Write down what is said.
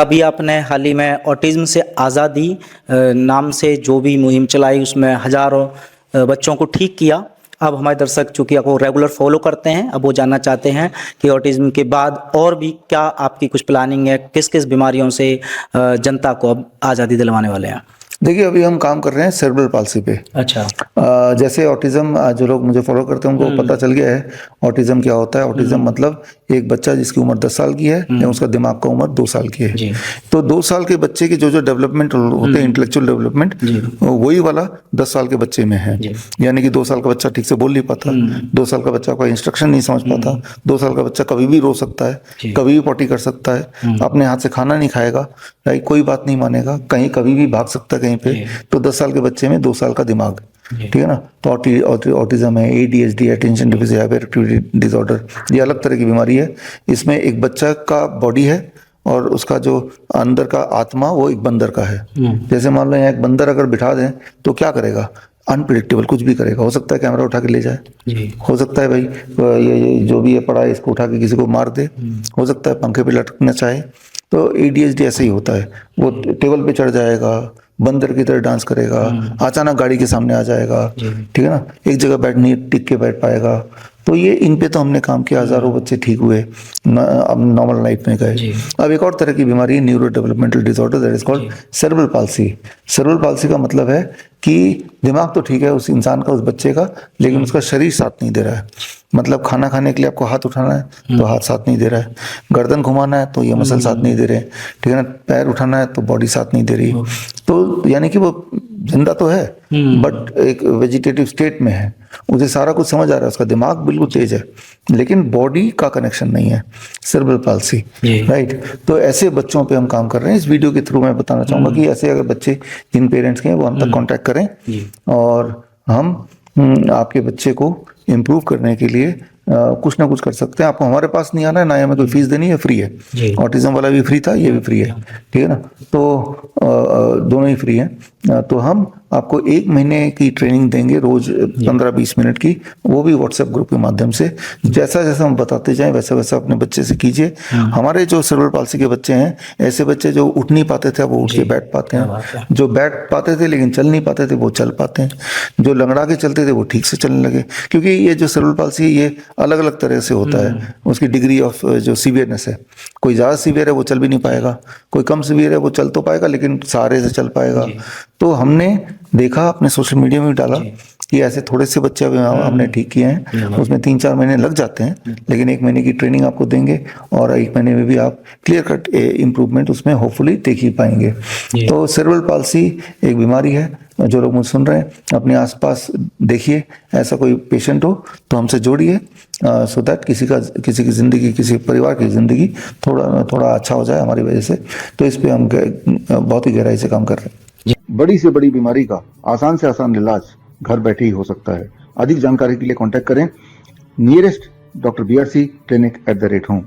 अभी आपने हाल ही में ऑटिज्म से आज़ादी नाम से जो भी मुहिम चलाई उसमें हज़ारों बच्चों को ठीक किया। अब हमारे दर्शक चूँकि आपको रेगुलर फॉलो करते हैं, अब वो जानना चाहते हैं कि ऑटिज्म के बाद और भी क्या आपकी कुछ प्लानिंग है, किस किस बीमारियों से जनता को अब आज़ादी दिलवाने वाले हैं। देखिए, अभी हम काम कर रहे हैं सेरेब्रल पाल्सी पे। अच्छा। जैसे ऑटिज्म, जो लोग मुझे फॉलो करते हैं उनको पता चल गया है ऑटिज्म क्या होता है। ऑटिज्म मतलब एक बच्चा जिसकी उम्र 10 साल की है या उसका दिमाग का उम्र 2 साल की है। तो 2 साल के बच्चे के जो डेवलपमेंट होते हैं, इंटेलेक्चुअल डेवलपमेंट, वही वाला 10 साल के बच्चे में है। यानी कि 2 साल का बच्चा ठीक से बोल नहीं पाता, 2 साल का बच्चा कोई इंस्ट्रक्शन नहीं समझ पाता, 2 साल का बच्चा कभी भी रो सकता है, कभी भी पॉटी कर सकता है, अपने हाथ से खाना नहीं खाएगा, कोई बात नहीं मानेगा, कहीं कभी भी भाग सकता है कहीं पे। तो 10 साल के बच्चे में 2 साल का दिमाग, ठीक है ना। तो ऑटिज्म है, ADHD, attention deficit hyper activity disorder, ये अलग तरह की बीमारी है। इसमें एक बच्चा का बॉडी है और उसका जो अंदर का आत्मा वो एक बंदर का है। जैसे मान लो यहाँ एक बंदर अगर बिठा दें तो क्या करेगा, अनप्रिडिक्टेबल कुछ भी करेगा। हो सकता है कैमरा उठा के ले जाए, हो सकता है भाई ये जो भी ये पड़ा है इसको उठा के किसी को मार दे, हो सकता है पंखे पे लटकना चाहे। तो ADHD ऐसे ही होता है, वो टेबल पे चढ़ जाएगा, बंदर की तरह डांस करेगा, अचानक गाड़ी के सामने आ जाएगा, ठीक है ना, एक जगह बैठ नहीं टिक के बैठ पाएगा। तो ये इन पे तो हमने काम किया, हजारों बच्चे ठीक हुए, अब नॉर्मल लाइफ में गए। अब एक और तरह की बीमारी है, neuro developmental disorder, that is called cerebral palsy. Cerebral palsy का मतलब है कि दिमाग तो ठीक है उस इंसान का, उस बच्चे का, लेकिन उसका शरीर साथ नहीं दे रहा है। मतलब खाना खाने के लिए आपको हाथ उठाना है तो हाथ साथ नहीं दे रहा है, गर्दन घुमाना है तो ये मसल साथ नहीं दे रहे, ठीक है ना, पैर उठाना है तो बॉडी साथ नहीं दे रही। तो यानी कि वो जिंदा तो है बट एक वेजिटेटिव स्टेट में है, उसे सारा कुछ समझ आ रहा है, उसका दिमाग बिल्कुल तेज है लेकिन बॉडी का कनेक्शन नहीं है, सेरेब्रल पाल्सी, राइट। तो ऐसे बच्चों पे हम काम कर रहे हैं। इस वीडियो के थ्रू मैं बताना चाहूंगा कि ऐसे अगर बच्चे जिन पेरेंट्स के हैं वो हम तक कांटेक्ट करें और हम आपके बच्चे को इम्प्रूव करने के लिए कुछ ना कुछ कर सकते हैं। आपको हमारे पास नहीं आना है, ना ही हमें कोई फीस देनी है, फ्री है। ऑटिज्म वाला भी फ्री था, ये भी फ्री है, ठीक है ना। तो दोनों ही फ्री हैं। तो हम आपको 1 महीने की ट्रेनिंग देंगे, रोज 15-20 मिनट की, वो भी व्हाट्सएप ग्रुप के माध्यम से। जैसा जैसा हम बताते जाएं वैसा वैसा अपने बच्चे से कीजिए। हमारे जो सेरेब्रल पाल्सी के बच्चे हैं, ऐसे बच्चे जो उठ नहीं पाते थे वो उठ के बैठ पाते हैं, जो बैठ पाते थे लेकिन चल नहीं पाते थे वो चल पाते हैं, जो लंगड़ा के चलते थे वो ठीक से चलने लगे। क्योंकि ये जो सेरेब्रल पाल्सी है ये अलग अलग तरह से होता है, उसकी डिग्री ऑफ जो सीवियरनेस है। कोई ज़्यादा सीवियर है वो चल भी नहीं पाएगा, कोई कम सीवियर है वो चल तो पाएगा लेकिन सहारे से चल पाएगा। तो हमने देखा, अपने सोशल मीडिया में भी डाला कि ऐसे थोड़े से बच्चे हमने ठीक किए हैं, उसमें 3-4 महीने लग जाते हैं, लेकिन 1 महीने की ट्रेनिंग आपको देंगे और 1 महीने में भी आप क्लियर कट इम्प्रूवमेंट उसमें होपफुली देख ही पाएंगे। तो सेरेब्रल पाल्सी एक बीमारी है, जो लोग मुझे सुन रहे हैं अपने आसपास देखिए, ऐसा कोई पेशेंट हो तो हमसे जोड़िए, सो दैट किसी की ज़िंदगी, किसी परिवार की ज़िंदगी थोड़ा अच्छा हो जाए हमारी वजह से। तो इस पे हम बहुत ही गहराई से काम कर रहे हैं। बड़ी से बड़ी बीमारी का आसान से आसान इलाज घर बैठे ही हो सकता है। अधिक जानकारी के लिए कॉन्टैक्ट करें nearest doctor BRC clinic @home।